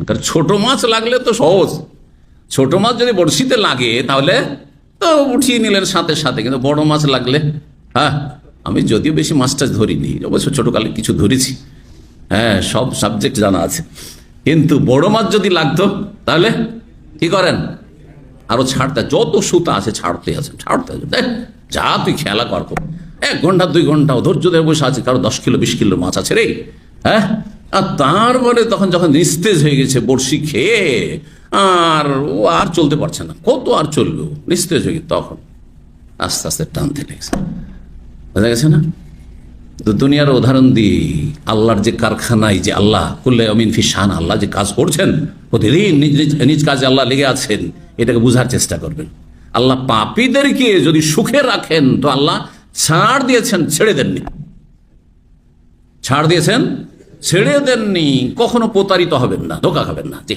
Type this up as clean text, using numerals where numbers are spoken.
কারণ ছোট মাছ লাগলে তো সহজ, ছোট মাছ যদি বড়শিতে লাগে তাহলে তো উঠিয়ে নিলেন সাথে সাথে, কিন্তু বড় মাছ লাগলে, হ্যাঁ আমি যদিও বেশি মাছটা ধরিনি, অবশ্য ছোটকালে কিছু ধরেছি, হ্যাঁ সব সাবজেক্ট জানা আছে, কিন্তু বড় মাছ যদি লাগতো তাহলে কি করেন, আরো ছাড়তে, যত সুতা আছে ছাড়তে আছে, যা তুই খেলা কর, 1 ঘন্টা 2 ঘন্টাও ধৈর্য ধরে বসে আছে, কারো 10 কিলো 20 কিলো মাছ আছে রে, হ্যাঁ। আর তারপরে তখন যখন নিস্তেজ হয়ে গেছে বড়শি খেয়ে, আর ও আর চলতে পারছে না, কত আর চলবে, নিস্তেজ হয়ে গেছে, তখন আস্তে আস্তে টানতে লেগেছে, বোঝা গেছে না? তো দুনিয়ার উদাহরণ দিই, আল্লাহর যে কারখানায় যে আল্লাহ কুল্লে আমিন ফি শান, আল্লাহ যে কাজ করছেন প্রতিদিন নিজ কাজে আল্লাহ লেগে আছেন, এটাকে বুঝার চেষ্টা করবেন। আল্লাহ পাপীদেরকে যদি সুখে রাখেন তো আল্লাহ ছাড় দিয়েছেন, ছেড়ে দেননি, ছাড় দিয়েছেন ছেড়ে দেননি, কখনো প্রতারিত হবেন না, ধোঁকা খাবেন না। জি।